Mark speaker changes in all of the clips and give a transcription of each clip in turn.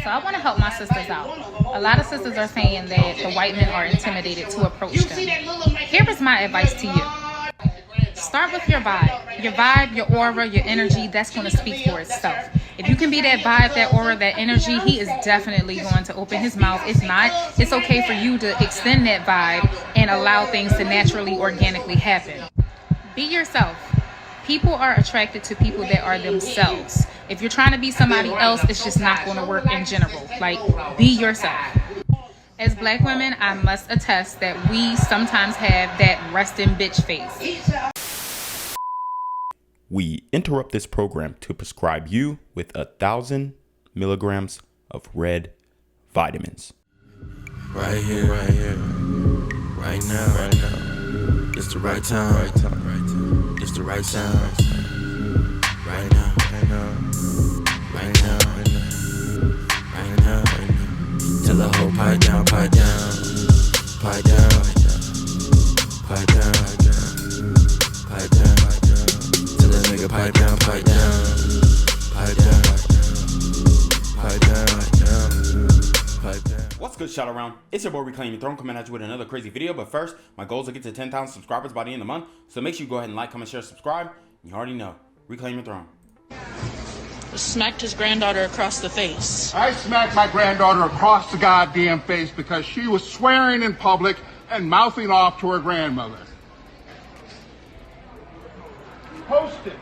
Speaker 1: So I want to help my sisters out. A lot of sisters are saying that the white men are intimidated to approach them. Here is my advice to you. Start with your vibe. Your vibe, your aura, your energy, that's going to speak for itself. If you can be that vibe, that aura, that energy, he is definitely going to open his mouth. If not, it's okay for you to extend that vibe and allow things to naturally, organically happen. Be yourself. People are attracted to people that are themselves. If you're trying to be somebody else, it's just not going to work in general. Like, be yourself. As black women, I must attest that we sometimes have that resting bitch face.
Speaker 2: We interrupt this program to prescribe you with 1,000 milligrams of red vitamins.
Speaker 3: Right here, right now. It's the right time, It's the right sound. Right now. Tell the whole pipe down. Tell the nigga pipe down.
Speaker 2: What's good, shout around? It's your boy Reclaim Your Throne coming at you with another crazy video. But first, my goal is to get to 10,000 subscribers by the end of the month. So make sure you go ahead and like, comment, share, subscribe. You already know. Reclaim your throne.
Speaker 4: Smacked his granddaughter across the face.
Speaker 5: I smacked my granddaughter across the goddamn face because she was swearing in public and mouthing off to her grandmother. Post it.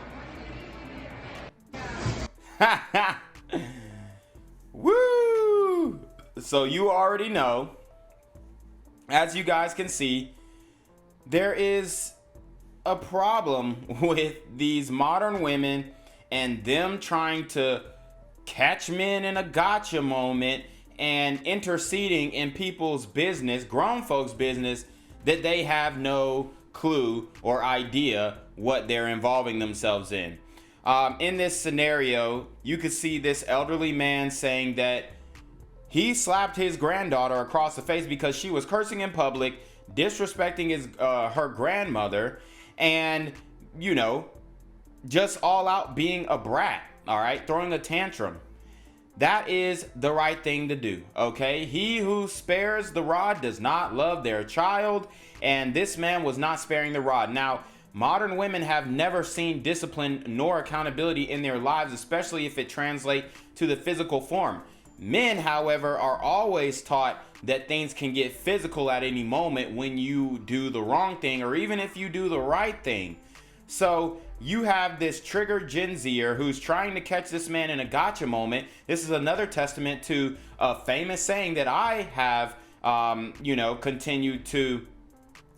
Speaker 2: Woo! So you already know, as you guys can see, there is a problem with these modern women and them trying to catch men in a gotcha moment and interceding in people's business, grown folks' business, that they have no clue or idea what they're involving themselves in. In this scenario, you could see this elderly man saying that he slapped his granddaughter across the face because she was cursing in public, disrespecting her grandmother, and, you know, just all out being a brat, all right, throwing a tantrum. That is the right thing to do, okay? He who spares the rod does not love their child, and this man was not sparing the rod. Now, modern women have never seen discipline nor accountability in their lives, especially if it translates to the physical form. Men, however, are always taught that things can get physical at any moment when you do the wrong thing or even if you do the right thing. So you have this triggered Gen Zer who's trying to catch this man in a gotcha moment. This is another testament to a famous saying that I have, continued to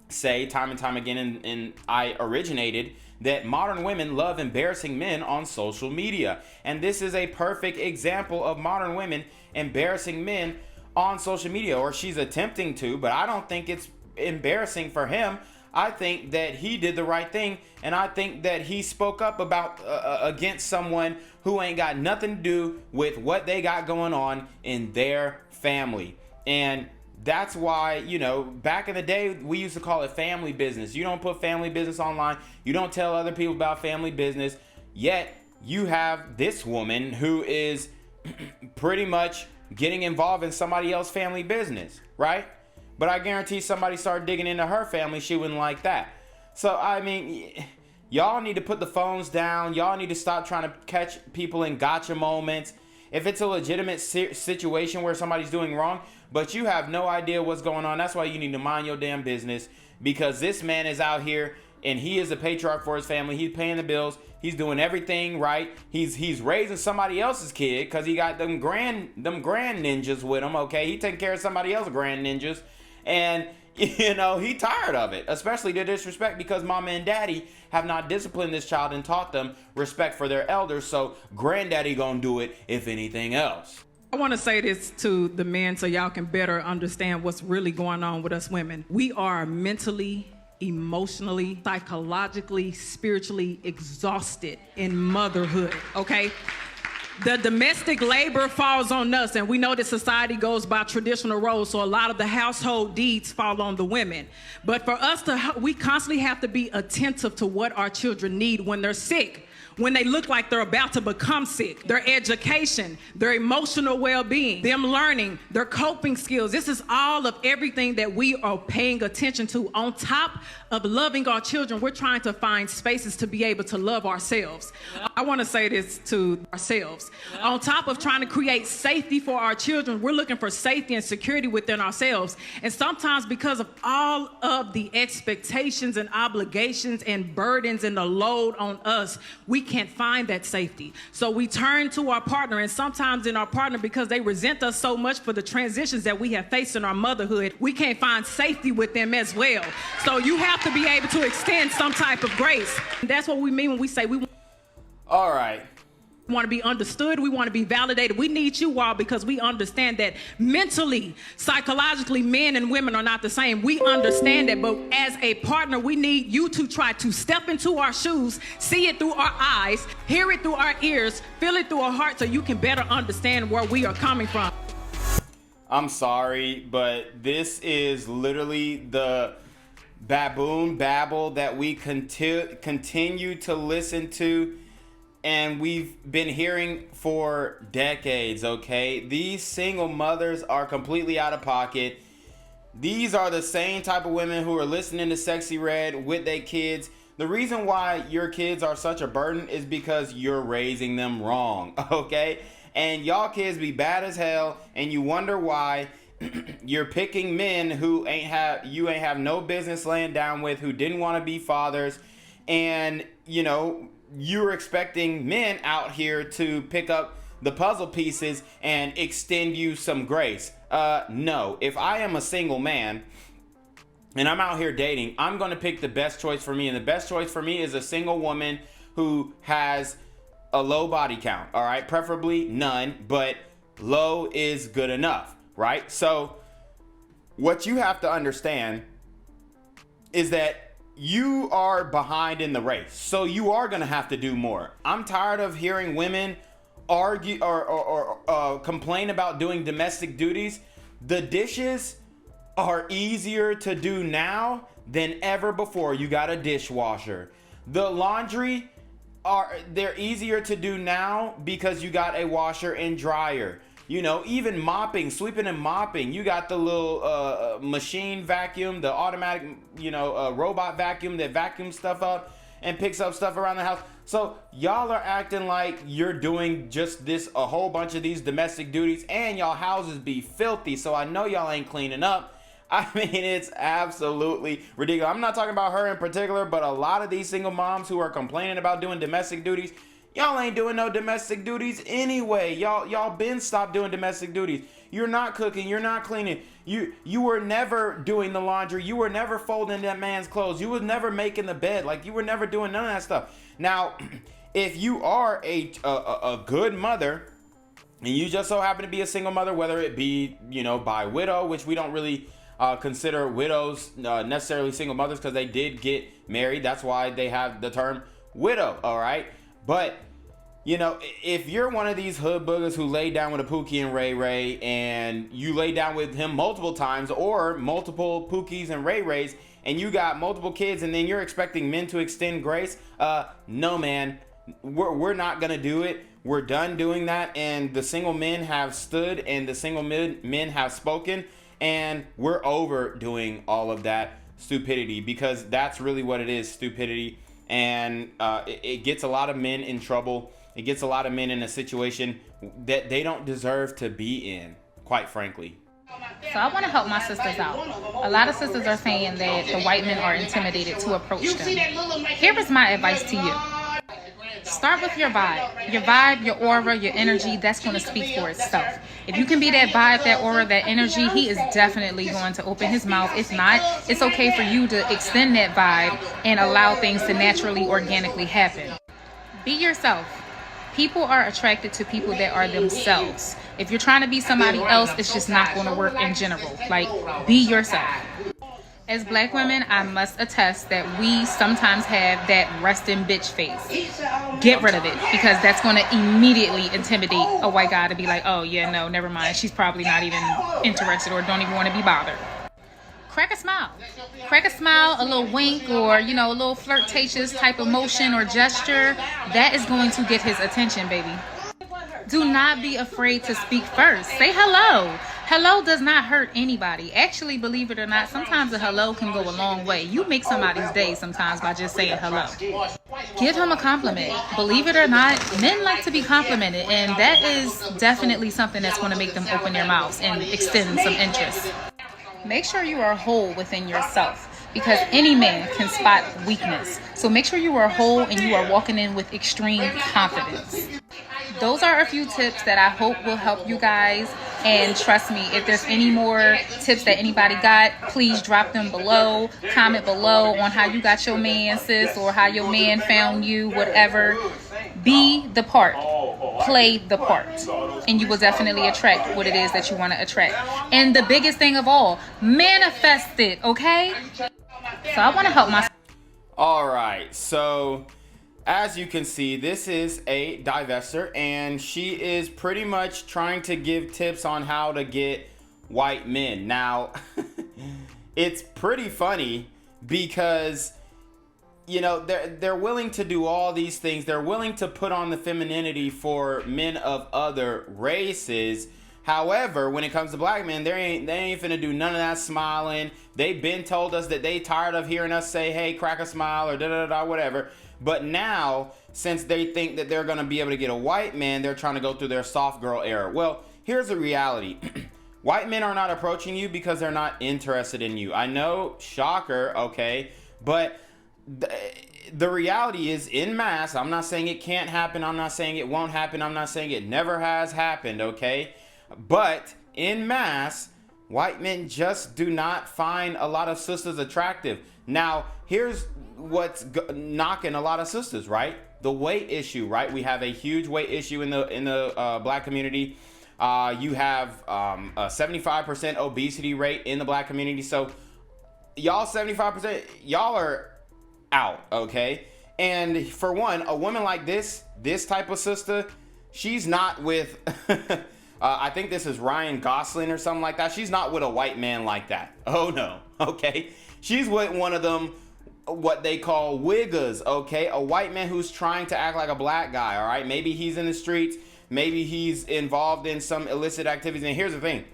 Speaker 2: say time and time again, and I originated, that modern women love embarrassing men on social media. And this is a perfect example of modern women embarrassing men on social media, or she's attempting to, but I don't think it's embarrassing for him. I think that he did the right thing, and I think that he spoke up about against someone who ain't got nothing to do with what they got going on in their family. And that's why, you know, back in the day, we used to call it family business. You don't put family business online. You don't tell other people about family business. Yet, you have this woman who is pretty much getting involved in somebody else's family business, right? But I guarantee somebody started digging into her family, she wouldn't like that. So, I mean, y'all need to put the phones down. Y'all need to stop trying to catch people in gotcha moments. If it's a legitimate situation where somebody's doing wrong, but you have no idea what's going on, that's why you need to mind your damn business, because this man is out here and he is a patriarch for his family. He's paying the bills. He's doing everything right. He's raising somebody else's kid because he got them grand ninjas with him, okay? He taking care of somebody else's grand ninjas. And, you know, he tired of it, especially the disrespect, because mama and daddy have not disciplined this child and taught them respect for their elders. So granddaddy gonna do it if anything else.
Speaker 6: I want to say this to the men so y'all can better understand what's really going on with us women. We are mentally, emotionally, psychologically, spiritually exhausted in motherhood, okay? The domestic labor falls on us, and we know that society goes by traditional roles, so a lot of the household deeds fall on the women. But for us we constantly have to be attentive to what our children need when they're sick, when they look like they're about to become sick, their education, their emotional well-being, them learning, their coping skills. This is all of everything that we are paying attention to. On top of loving our children, we're trying to find spaces to be able to love ourselves. I want to say this to ourselves. On top of trying to create safety for our children, we're looking for safety and security within ourselves. And sometimes because of all of the expectations and obligations and burdens and the load on us, we can't find that safety. So we turn to our partner, and sometimes in our partner, because they resent us so much for the transitions that we have faced in our motherhood, we can't find safety with them as well. So you have to be able to extend some type of grace. And that's what we mean when we say we
Speaker 2: All right.
Speaker 6: want to be understood, we want to be validated. We need you all because we understand that mentally, psychologically, men and women are not the same. We understand that, but as a partner, we need you to try to step into our shoes, see it through our eyes, hear it through our ears, feel it through our heart, so you can better understand where we are coming from.
Speaker 2: I'm sorry, but this is literally the baboon babble that we continue to listen to, and we've been hearing for decades, okay? These single mothers are completely out of pocket. These are the same type of women who are listening to Sexy Red with their kids. The reason why your kids are such a burden is because you're raising them wrong, okay? And y'all kids be bad as hell, and you wonder why you're picking men who ain't have no business laying down with, who didn't want to be fathers, and you know, you're expecting men out here to pick up the puzzle pieces and extend you some grace. No, if I am a single man and I'm out here dating, I'm going to pick the best choice for me. And the best choice for me is a single woman who has a low body count. All right. Preferably none, but low is good enough. Right. So what you have to understand is that you are behind in the race, so you are going to have to do more. I'm tired of hearing women argue or complain about doing domestic duties. The dishes are easier to do now than ever before. You got a dishwasher. The laundry, they're easier to do now because you got a washer and dryer. You know, even mopping, sweeping and mopping, you got the little machine vacuum, the automatic, robot vacuum that vacuums stuff up and picks up stuff around the house. So y'all are acting like you're doing just a whole bunch of these domestic duties, and y'all houses be filthy. So I know y'all ain't cleaning up. I mean, it's absolutely ridiculous. I'm not talking about her in particular, but a lot of these single moms who are complaining about doing domestic duties, y'all ain't doing no domestic duties anyway. Y'all been stopped doing domestic duties. You're not cooking. You're not cleaning. You were never doing the laundry. You were never folding that man's clothes. You was never making the bed. Like, you were never doing none of that stuff. Now, if you are a good mother, and you just so happen to be a single mother, whether it be, by widow, which we don't really consider widows necessarily single mothers because they did get married. That's why they have the term widow, all right? But, if you're one of these hood boogers who lay down with a Pookie and Ray Ray, and you lay down with him multiple times, or multiple Pookies and Ray Rays, and you got multiple kids, and then you're expecting men to extend grace, no, man, we're not going to do it. We're done doing that, and the single men have stood, and the single men have spoken, and we're over doing all of that stupidity, because that's really what it is, stupidity. And it gets a lot of men in trouble. It gets a lot of men in a situation that they don't deserve to be in, quite frankly.
Speaker 1: So I want to help my sisters out. A lot of sisters are saying that the white men are intimidated to approach them. Here is my advice to you. Start with your vibe. Your vibe, your aura, your energy, that's going to speak for itself. If you can be that vibe, that aura, that energy, he is definitely going to open his mouth. If not, it's okay for you to extend that vibe and allow things to naturally, organically happen. Be yourself. People are attracted to people that are themselves. If you're trying to be somebody else, it's just not going to work in general. Like, be yourself. As black women, I must attest that we sometimes have that resting bitch face. Get rid of it, because that's going to immediately intimidate a white guy to be like, oh yeah, no, never mind. She's probably not even interested or don't even want to be bothered. crack a smile. Crack a smile, a little wink, or, you know, a little flirtatious type of motion or gesture. That is going to get his attention, baby. Do not be afraid to speak first. Say hello. Hello does not hurt anybody. Actually, believe it or not, sometimes a hello can go a long way. You make somebody's day sometimes by just saying hello. Give him a compliment. Believe it or not, men like to be complimented, and that is definitely something that's going to make them open their mouths and extend some interest. Make sure you are whole within yourself, because any man can spot weakness. So make sure you are whole and you are walking in with extreme confidence. Those are a few tips that I hope will help you guys. And trust me, if there's any more tips that anybody got, please drop them below. Comment below on how you got your man, sis, or how your man found you, whatever. Be the part. Play the part. And you will definitely attract what it is that you want to attract. And the biggest thing of all, manifest it, okay? So I want to help myself.
Speaker 2: All right, so as you can see, this is a divester, and she is pretty much trying to give tips on how to get white men. Now, it's pretty funny because, you know, they're willing to do all these things. They're willing to put on the femininity for men of other races. However, when it comes to black men, they ain't finna do none of that smiling. They've been told us that they tired of hearing us say, hey, crack a smile, or da-da-da, whatever. But now, since they think that they're gonna be able to get a white man, they're trying to go through their soft girl era. Well, here's the reality. White men are not approaching you because they're not interested in you. I know, shocker, okay, but the reality is, in mass, I'm not saying it can't happen, I'm not saying it won't happen, I'm not saying it never has happened, okay? But in mass, white men just do not find a lot of sisters attractive. Now, here's what's knocking a lot of sisters, right? The weight issue, right? We have a huge weight issue in the black community. You have a 75% obesity rate in the black community. So y'all 75%, y'all are out, okay? And for one, a woman like this type of sister, she's not with I think this is Ryan Gosling or something like that. She's not with a white man like that. Oh no, okay? She's with one of them, what they call wiggers, okay? A white man who's trying to act like a black guy, all right? Maybe he's in the streets, maybe he's involved in some illicit activities. And here's the thing.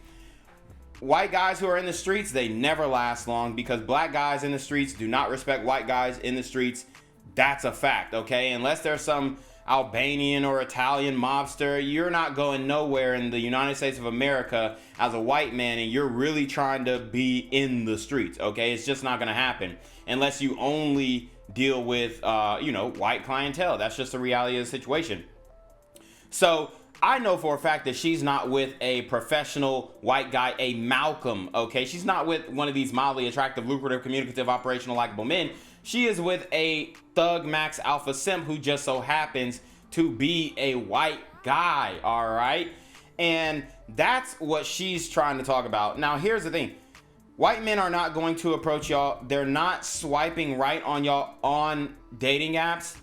Speaker 2: White guys who are in the streets, they never last long, because black guys in the streets do not respect white guys in the streets. That's a fact, okay? Unless there's some Albanian or Italian mobster, you're not going nowhere in the United States of America as a white man, and you're really trying to be in the streets, okay? It's just not gonna happen unless you only deal with, you know, white clientele. That's just the reality of the situation. So I know for a fact that she's not with a professional white guy, a Malcolm, okay? She's not with one of these mildly attractive, lucrative, communicative, operational, likable men. She is with a thug max alpha simp who just so happens to be a white guy, all right? And that's what she's trying to talk about. Now, here's the thing. White men are not going to approach y'all. They're not swiping right on y'all on dating apps.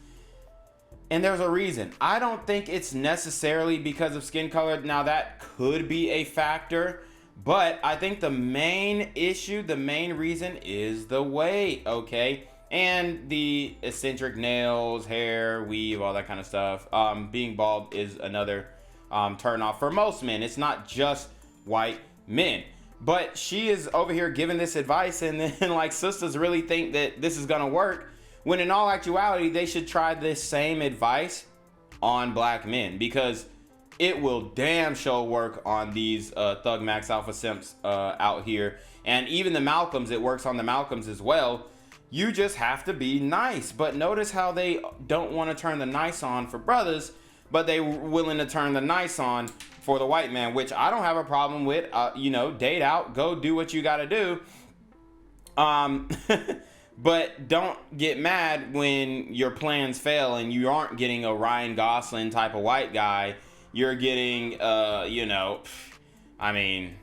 Speaker 2: And there's a reason. I don't think it's necessarily because of skin color. Now, that could be a factor. But I think the main issue, the main reason is the weight, okay? And the eccentric nails, hair, weave, all that kind of stuff. Being bald is another turn off for most men. It's not just white men. But she is over here giving this advice, and then like sisters really think that this is gonna work, when in all actuality they should try this same advice on black men, because it will damn sure work on these thug max alpha simps out here. And even the Malcolms, it works on the Malcolms as well. You just have to be nice. But notice how they don't want to turn the nice on for brothers, but they willing to turn the nice on for the white man, which I don't have a problem with. You know, date out, go do what you got to do. But don't get mad when your plans fail and you aren't getting a Ryan Gosling type of white guy. You're getting, you know, I mean,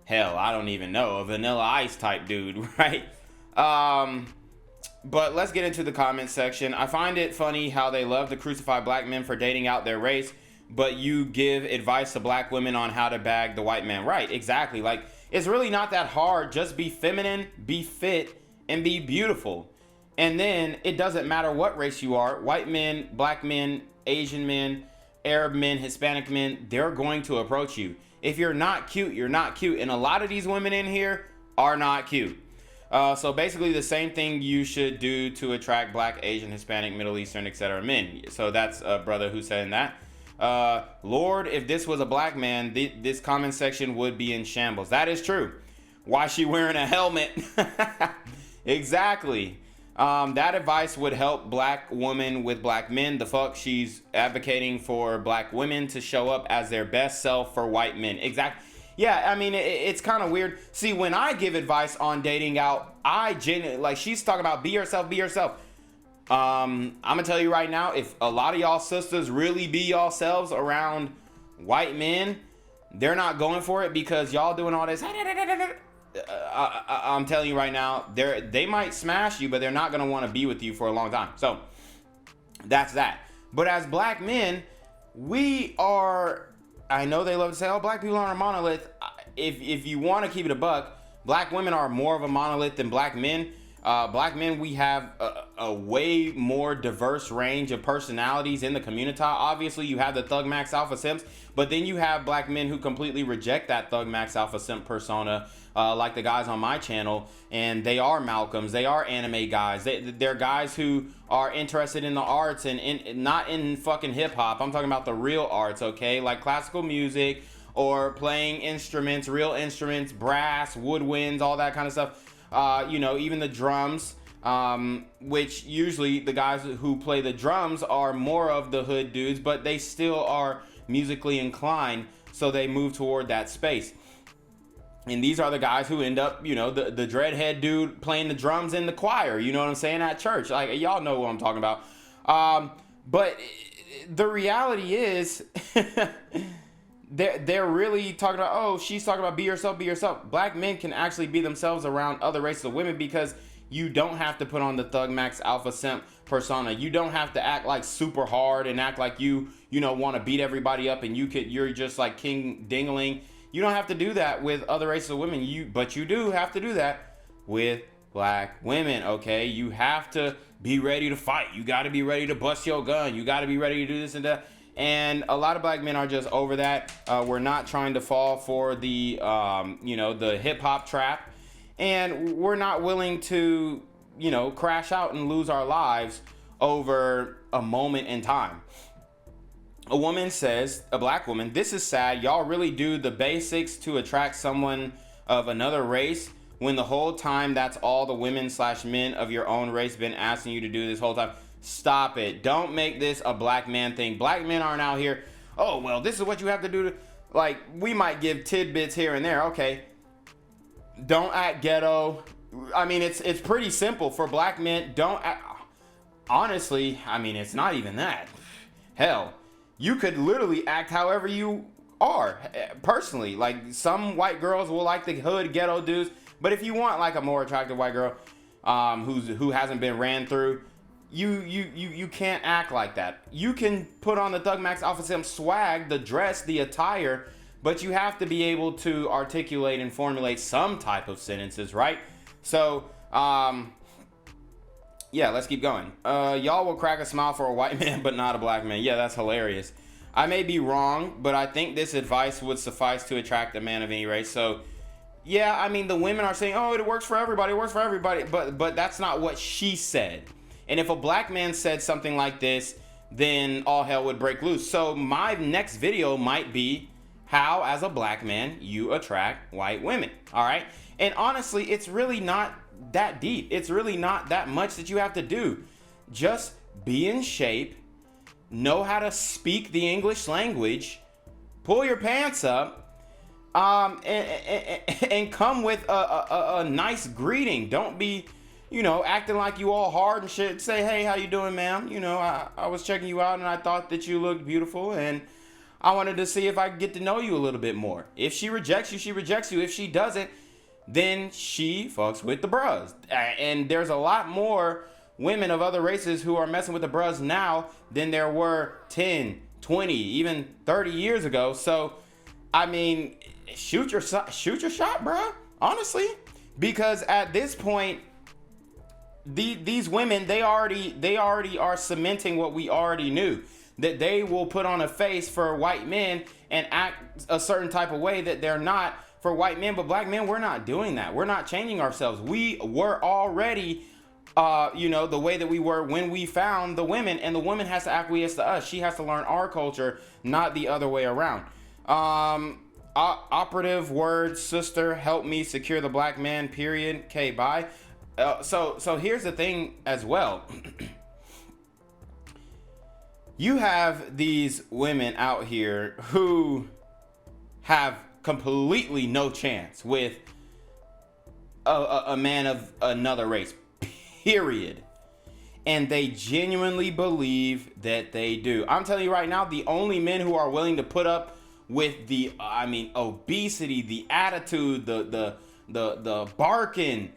Speaker 2: hell, I don't even know, a Vanilla Ice type dude, right? But let's get into the comment section. I find it funny how they love to crucify black men for dating out their race, but you give advice to black women on how to bag the white man. Right, exactly. Like, It's really not that hard. Just be feminine, be fit, and be beautiful. And then it doesn't matter what race you are. White men, black men, Asian men, Arab men, Hispanic men, they're going to approach you. If you're not cute, you're not cute. And a lot of these women in here are not cute. So basically the same thing you should do to attract black, Asian, Hispanic, Middle Eastern, etc. men. So that's a brother who's saying that. Lord, if this was a black man, this comment section would be in shambles. That is true. Why is she wearing a helmet? Exactly. That advice would help black women with black men. The fuck, she's advocating for black women to show up as their best self for white men. Exactly. Yeah, I mean, it's kind of weird. See, when I give advice on dating out, I genuinely, like, she's talking about be yourself, be yourself. I'm gonna tell you right now, if a lot of y'all sisters really be yourselves around white men, they're not going for it because y'all doing all this. I'm telling you right now, they might smash you, but they're not gonna want to be with you for a long time. So that's that. But as black men, we are. I know they love to say, "Oh, black people aren't a monolith." If you want to keep it a buck, black women are more of a monolith than black men. Black men, we have a way more diverse range of personalities in the community. Obviously, you have the Thug Max Alpha Simps, but then you have black men who completely reject that Thug Max Alpha Simp persona, like the guys on my channel, and they are Malcolms, they are anime guys, they're guys who are interested in the arts and not in fucking hip hop. I'm talking about the real arts, okay, like classical music or playing instruments, real instruments, brass, woodwinds, all that kind of stuff. Even the drums, which usually the guys who play the drums are more of the hood dudes, but they still are musically inclined, so they move toward that space. And these are the guys who end up, the dreadhead dude playing the drums in the choir, you know what I'm saying, at church. Like, y'all know what I'm talking about. But the reality is, they're really talking about, oh, she's talking about be yourself, be yourself. Black men can actually be themselves around other races of women because you don't have to put on the Thug Max Alpha Simp persona. You don't have to act like super hard and act like you want to beat everybody up and you're just like King Dingling. You don't have to do that with other races of women. But you do have to do that with black women, okay? You have to be ready to fight. You got to be ready to bust your gun. You got to be ready to do this and that. And a lot of black men are just over that. We're not trying to fall for the, the hip hop trap. And we're not willing to, crash out and lose our lives over a moment in time. A woman says, a black woman, "This is sad. Y'all really do the basics to attract someone of another race when the whole time that's all the women/men of your own race been asking you to do this whole time. Stop it. Don't make this a black man thing. Black men aren't out here, oh, well, this is what you have to do. Like, we might give tidbits here and there. Okay. Don't act ghetto. I mean, it's pretty simple for black men. Don't act, honestly, I mean, it's not even that. Hell, you could literally act however you are, personally. Like, some white girls will like the hood ghetto dudes, but if you want like a more attractive white girl who hasn't been ran through, you can't act like that. You can put on the Thug Max Alpha Simp swag, the dress, the attire, but you have to be able to articulate and formulate some type of sentences, right? So, yeah, let's keep going. Y'all will crack a smile for a white man, but not a black man. Yeah, that's hilarious. I may be wrong, but I think this advice would suffice to attract a man of any race. So, yeah, I mean, the women are saying, oh, it works for everybody, it works for everybody. But that's not what she said. And if a black man said something like this, then all hell would break loose. So my next video might be how, as a black man, you attract white women. All right. And honestly, it's really not that deep. It's really not that much that you have to do. Just be in shape, know how to speak the English language, pull your pants up, and come with a nice greeting. Don't be, acting like you all hard and shit. Say, hey, how you doing, ma'am? I was checking you out and I thought that you looked beautiful and I wanted to see if I could get to know you a little bit more. If she rejects you, she rejects you. If she doesn't, then she fucks with the bros. And there's a lot more women of other races who are messing with the bros now than there were 10, 20, even 30 years ago. So, I mean, shoot your shot, bro. Honestly, because at this point, these women, they already are cementing what we already knew, that they will put on a face for white men and act a certain type of way that they're not for white men. But black men, we're not doing that. We're not changing ourselves. We were already, the way that we were when we found the women, and the woman has to acquiesce to us. She has to learn our culture, not the other way around. Operative words, sister, help me secure the black man, period. Okay, bye. So here's the thing as well. You have these women out here who have completely no chance with a man of another race, period. And they genuinely believe that they do. I'm telling you right now, the only men who are willing to put up with the, obesity, the attitude, the barking,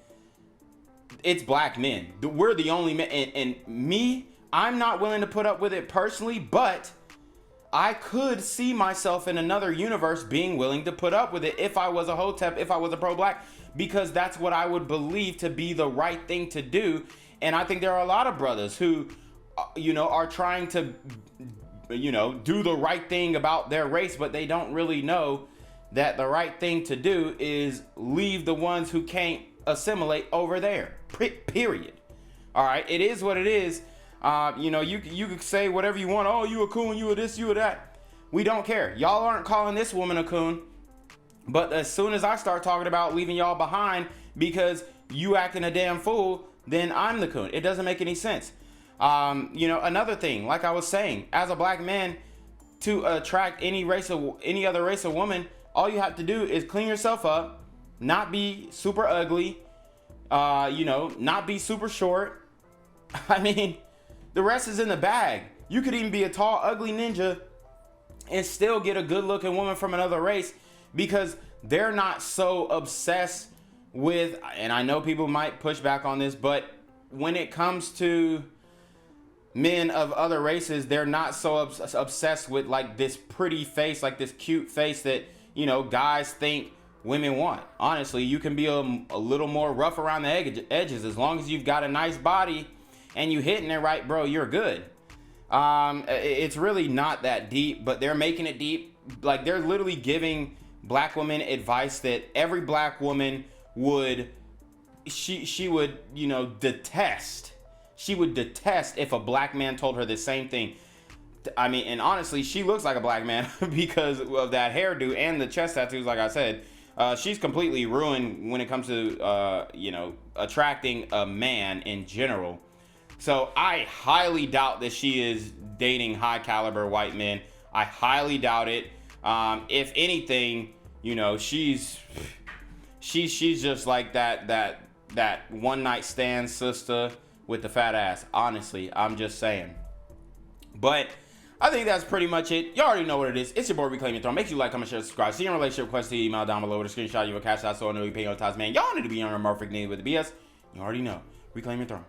Speaker 2: it's black men. We're the only men. And me, I'm not willing to put up with it personally, but I could see myself in another universe being willing to put up with it if I was a hotep, if I was a pro-black, because that's what I would believe to be the right thing to do. And I think there are a lot of brothers who, are trying to, do the right thing about their race, but they don't really know that the right thing to do is leave the ones who can't assimilate over there. Period. All right. It is what it is. You could say whatever you want. Oh, you a coon, you a this, you a that. We don't care. Y'all aren't calling this woman a coon. But as soon as I start talking about leaving y'all behind because you acting a damn fool, then I'm the coon. It doesn't make any sense. Another thing, like I was saying, as a black man, to attract any other race of woman, all you have to do is clean yourself up, not be super ugly, not be super short. I mean, the rest is in the bag. You could even be a tall, ugly ninja and still get a good looking woman from another race, because they're not so obsessed with, and I know people might push back on this, but when it comes to men of other races, they're not so obsessed with like this pretty face, like this cute face that, guys think women want. Honestly, you can be a little more rough around the edges. As long as you've got a nice body and you hitting it right, bro, you're good. It's really not that deep, but they're making it deep. Like, they're literally giving black women advice that every black woman would, she would, detest. She would detest if a black man told her the same thing. I mean, and honestly, she looks like a black man because of that hairdo and the chest tattoos, like I said. She's completely ruined when it comes to, attracting a man in general. So I highly doubt that she is dating high caliber white men. I highly doubt it. If anything, she's just like that one night stand sister with the fat ass. Honestly, I'm just saying. But I think that's pretty much it. You already know what it is. It's your boy Reclaim Your Throne. Make sure you like, comment, share, subscribe. See your relationship request to email down below with a screenshot of your cash out so I know you pay your ties, man. Y'all need to be on your perfect name with the BS. You already know. Reclaim Your Throne.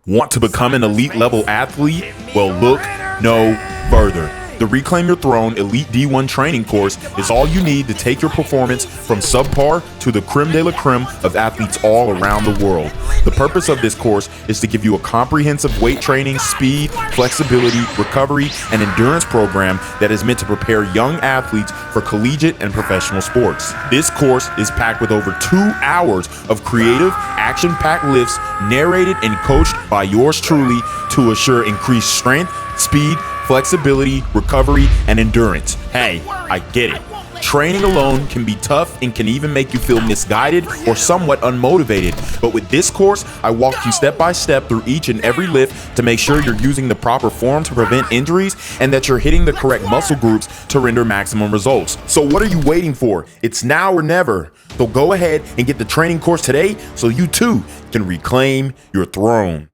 Speaker 7: Want to become an elite level athlete? Well, look no further. The Reclaim Your Throne Elite D1 training course is all you need to take your performance from subpar to the creme de la creme of athletes all around the world. The purpose of this course is to give you a comprehensive weight training, speed, flexibility, recovery, and endurance program that is meant to prepare young athletes for collegiate and professional sports. This course is packed with over 2 hours of creative, action-packed lifts narrated and coached by yours truly to assure increased strength, speed, flexibility, recovery, and endurance. Hey, I get it. Training alone can be tough and can even make you feel misguided or somewhat unmotivated. But with this course, I walk you step by step through each and every lift to make sure you're using the proper form to prevent injuries and that you're hitting the correct muscle groups to render maximum results. So what are you waiting for? It's now or never. So go ahead and get the training course today so you too can reclaim your throne.